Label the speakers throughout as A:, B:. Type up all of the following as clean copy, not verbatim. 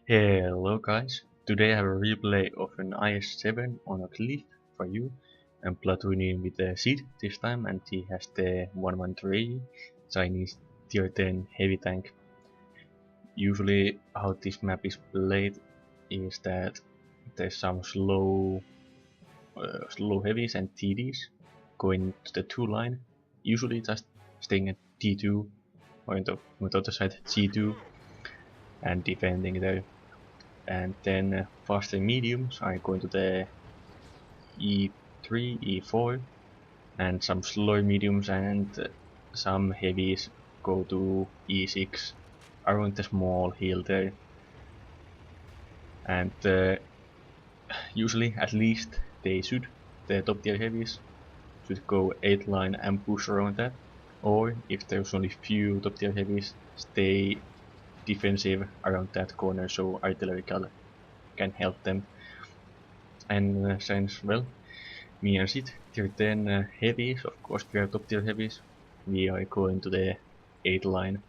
A: Hello guys, today I have a replay of an IS-7 on a cliff for you. I'm platooning with the Sid this time, and he has the 113 Chinese tier 10 heavy tank. Usually how this map is played is that there's some slow heavies and TDs going to the 2 line, usually just staying at T2 or on the other side C2 and defending there. And then faster mediums are going to the E3, E4, and some slower mediums and some heavies go to E6 around the small hill there. And usually, at least, the top tier heavies should go 8 line and push around that, or if there's only few top tier heavies, stay defensive around that corner so artillery can help them. And since, well, me and Sid, tier 10 heavies, of course we are top tier heavies, we are going to the 8 line,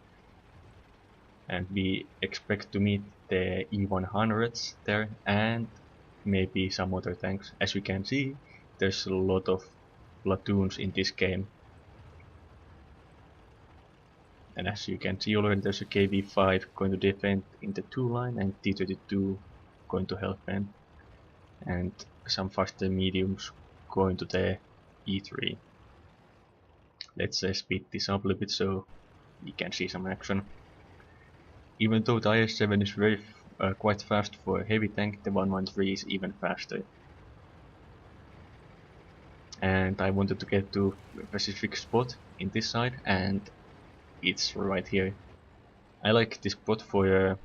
A: and we expect to meet the E-100s there and maybe some other tanks. As you can see, there's a lot of platoons in this game. And as you can see already, there's a KV-5 going to defend in the 2 line and T-32 going to help them. And some faster mediums going to the E3. Let's speed this up a little bit so we can see some action. Even though the IS-7 is very quite fast for a heavy tank, the 113 is even faster. And I wanted to get to a specific spot in this side, and it's right here. I like this spot for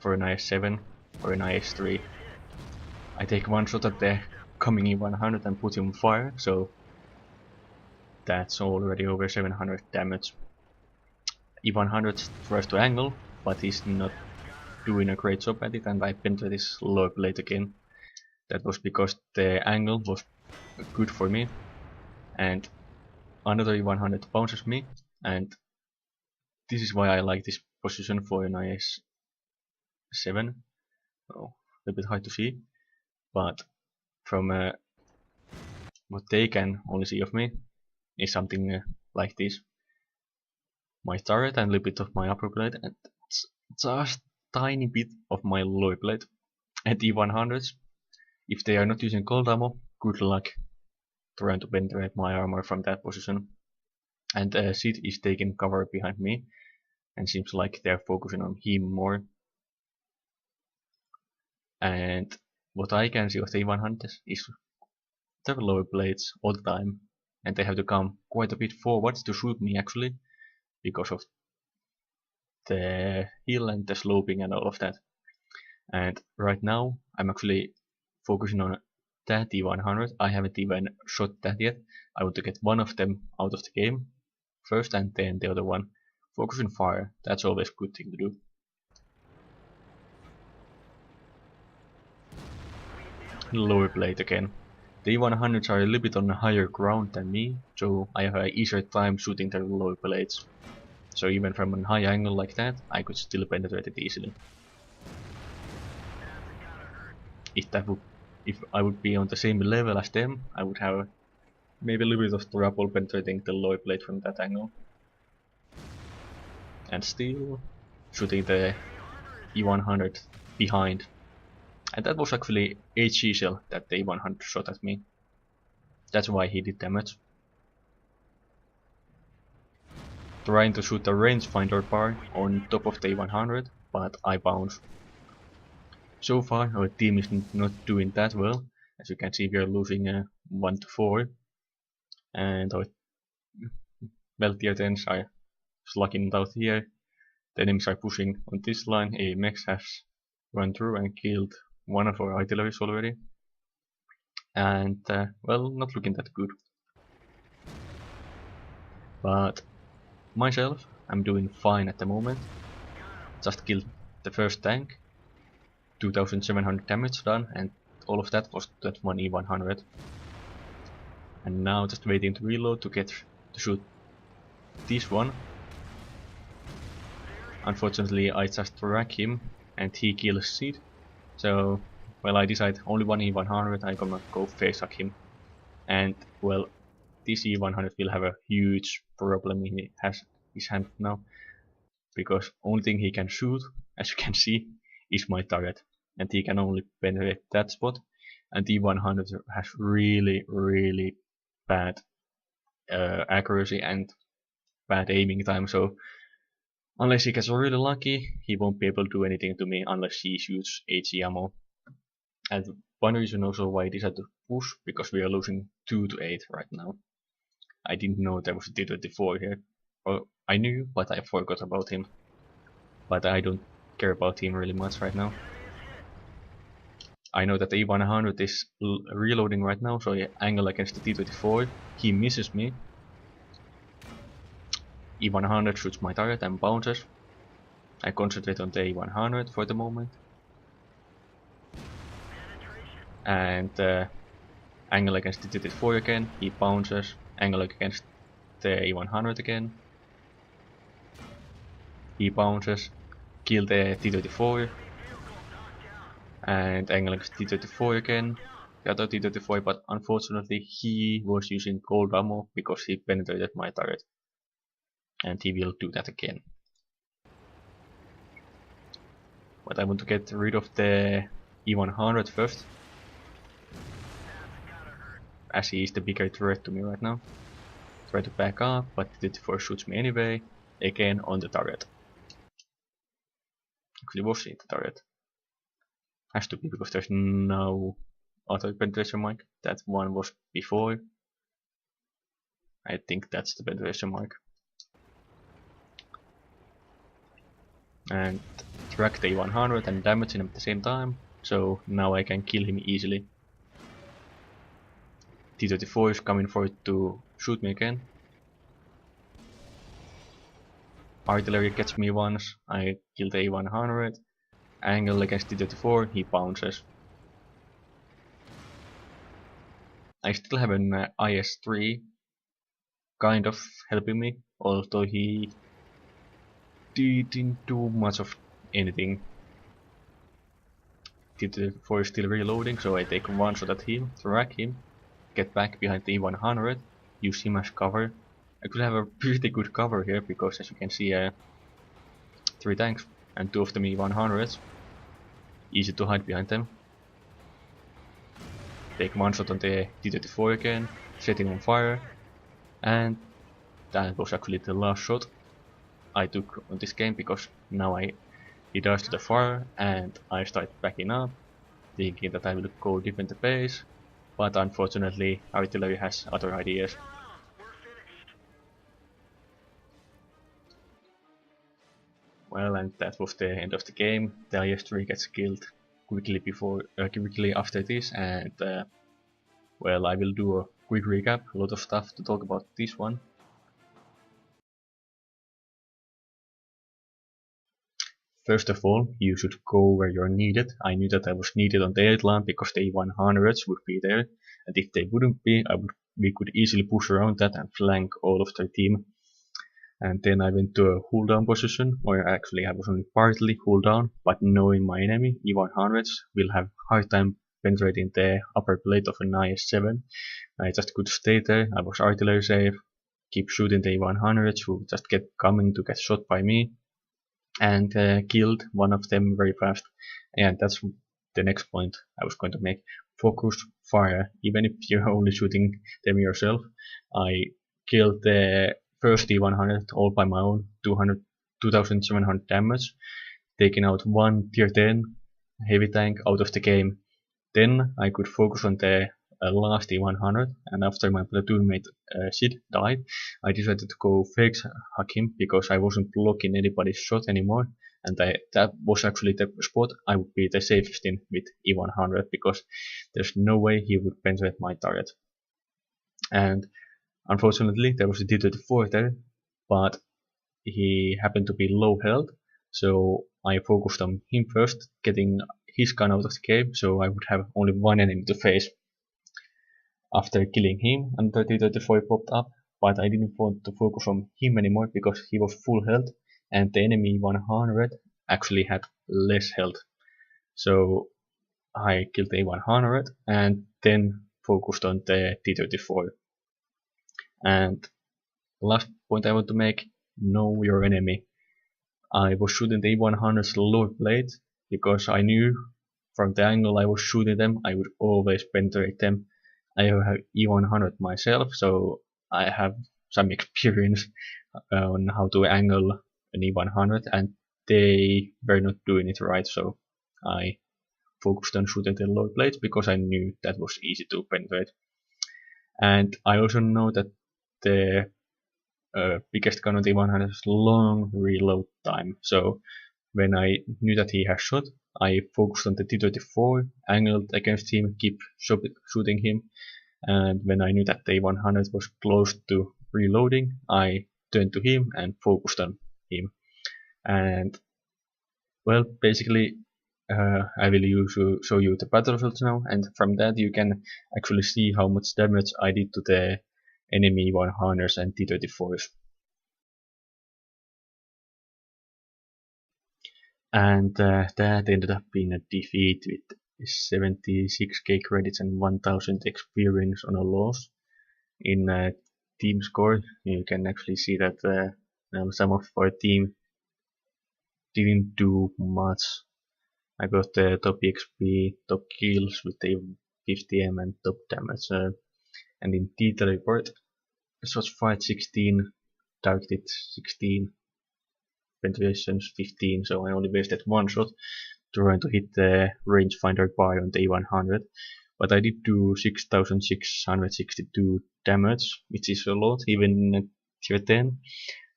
A: an IS-7 or an IS-3. I take one shot at the coming E-100 and put him on fire, so that's already over 700 damage. E-100 tries to angle, but he's not doing a great job at it, and I penetrate his lower plate again. That was because the angle was good for me, and another E-100 bounces me, and this is why I like this position for an IS-7. Oh, a bit hard to see, but from what they can only see of me is something like this. My turret and a little bit of my upper plate, and just tiny bit of my lower plate. At E-100s, if they are not using cold ammo, good luck trying to penetrate my armor from that position. And Sid is taking cover behind me, and seems like they're focusing on him more. And what I can see of the E-100s is their lower plates all the time, and they have to come quite a bit forwards to shoot me actually, because of the hill and the sloping and all of that. And right now I'm actually focusing on that E-100. I haven't even shot that yet. I want to get one of them out of the game first, and then the other one. Focus on fire, that's always a good thing to do. Lower plate again. The E-100s are a little bit on a higher ground than me, so I have an easier time shooting their lower plates. So even from a high angle like that, I could still penetrate it easily. If I would be on the same level as them, I would have maybe a little bit of trouble penetrating the lower plate from that angle. And still shooting the E-100 behind. And that was actually HE shell that the E-100 shot at me. That's why he did damage. Trying to shoot the rangefinder bar on top of the E-100, but I bounce. So far our team is not doing that well. As you can see, we are losing 1 to 4. And our tier 10s are slugging it out here. The enemies are pushing on this line. AMX has run through and killed one of our artilleries already. And well, not looking that good. But myself, I'm doing fine at the moment. Just killed the first tank. 2700 damage done, and all of that was that one E-100. And now just waiting to reload to shoot this one. Unfortunately, I just track him and he kills Sid. So, well, I decide only one E-100, I'm gonna go facehug him. And, well, this E-100 will have a huge problem in his hand now, because only thing he can shoot, as you can see, is my turret. And he can only penetrate that spot, and E-100 has really bad accuracy and bad aiming time, so unless he gets really lucky, he won't be able to do anything to me unless he shoots HE ammo. And one reason also why I decided to push, because we are losing 2 to 8 right now. I didn't know there was a T-24 here. Well, I knew, but I forgot about him. But I don't care about him really much right now. I know that the E-100 is reloading right now, so I angle against the T-24. He misses me. E-100 shoots my target and bounces. I concentrate on the E-100 for the moment. And angle against the T-24 again, he bounces. Angle against the E-100 again. He bounces. Kill the T-34. And angle against T-34 again. The other T-34, but unfortunately he was using gold ammo because he penetrated my turret. And he will do that again. But I want to get rid of the E-100 first, as he is the bigger threat to me right now. Try to back up, but the T-34 shoots me anyway, again on the turret. Actually was it the turret? Has to be, because there's no auto penetration mark. That one was before. I think that's the penetration mark. And track the E-100 and damage him at the same time, so now I can kill him easily. T-34 is coming for it to shoot me again. Artillery gets me once, I kill the E-100. Angle against T-34, he bounces. I still have an IS-3 kind of helping me, although he didn't do much of anything. T-34 is still reloading, so I take one shot at him, track him, get back behind the E-100, use him as cover. I could have a pretty good cover here, because as you can see, 3 tanks and 2 of them E-100s. Easy to hide behind them. Take one shot on the T-34 again, set him on fire, and that was actually the last shot I took on this game, because now he dies to the fire and I start backing up, thinking that I will go defend the base, but unfortunately artillery has other ideas. Well, and that was the end of the game. The IS-3 gets killed quickly after this, and well, I will do a quick recap. A lot of stuff to talk about this one. First of all, you should go where you're needed. I knew that I was needed on the airline because the E-100s would be there, and if they wouldn't be, we could easily push around that and flank all of their team. And then I went to a hulldown position, where actually I was only partly hulldown, but knowing my enemy, E-100s, will have hard time penetrating the upper plate of an IS-7. I just could stay there, I was artillery safe, keep shooting the E-100s who just kept coming to get shot by me, and killed one of them very fast. And that's the next point I was going to make. Focused fire, even if you're only shooting them yourself. I killed the first E-100 all by my own, 2700 damage, taking out one tier 10 heavy tank out of the game. Then I could focus on the last E-100, and after my platoon mate Sid died, I decided to go facehug him, because I wasn't blocking anybody's shot anymore, and that was actually the spot I would be the safest in with E-100, because there's no way he would penetrate my target. And unfortunately there was a T-34 there, but he happened to be low health, so I focused on him first, getting his gun out of the game, so I would have only one enemy to face. After killing him, another T-34 popped up, but I didn't want to focus on him anymore because he was full health, and the enemy 100 actually had less health. So I killed the E-100 and then focused on the T-34. And the last point I want to make, know your enemy. I was shooting the E-100's lower plate because I knew from the angle I was shooting them, I would always penetrate them. I have E-100 myself, so I have some experience on how to angle an E-100, and they were not doing it right, so I focused on shooting the lower plates because I knew that was easy to penetrate. And I also know that the biggest gun on the E-100 has long reload time, so when I knew that he has shot, I focused on the T-34, angled against him, keep shooting him, and when I knew that the E-100 was close to reloading, I turned to him and focused on him. And well, basically I will show you the battle results now, and from that you can actually see how much damage I did to the enemy E-100s and T-34s. And that ended up being a defeat with 76k credits and 1000 experience on a loss. In team score, you can actually see that some of our team didn't do much. I got the top XP, top kills with the 50M and top damage. And in detail report, shots fired 16, targeted 16, penetrations 15, so I only wasted one shot trying to hit the rangefinder bar on the E-100. But I did do 6662 damage, which is a lot, even at tier 10.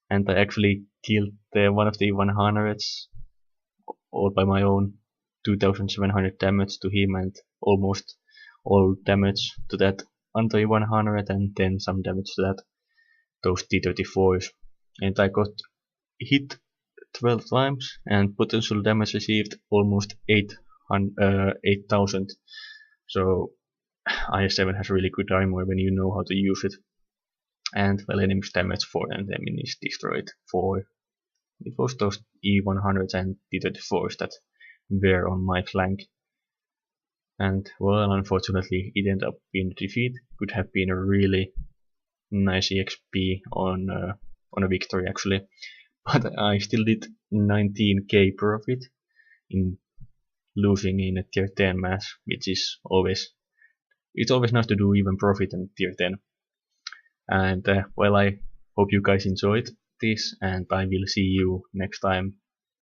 A: And I actually killed one of the E-100s all by my own, 2700 damage to him and almost all damage to that anti-100 and then some damage to that those T-34s. And I got hit 12 times and potential damage received almost 8,000. So IS-7 has really good armor when you know how to use it. And well, enemies damage 4 and enemies destroyed 4. It was those E-100s and T-34s that were on my flank. And well, unfortunately it ended up being a defeat. Could have been a really nice EXP on a victory actually. But I still did 19k profit in losing in a tier 10 match, which is always nice to do even profit in tier 10. And well, I hope you guys enjoyed this, and I will see you next time.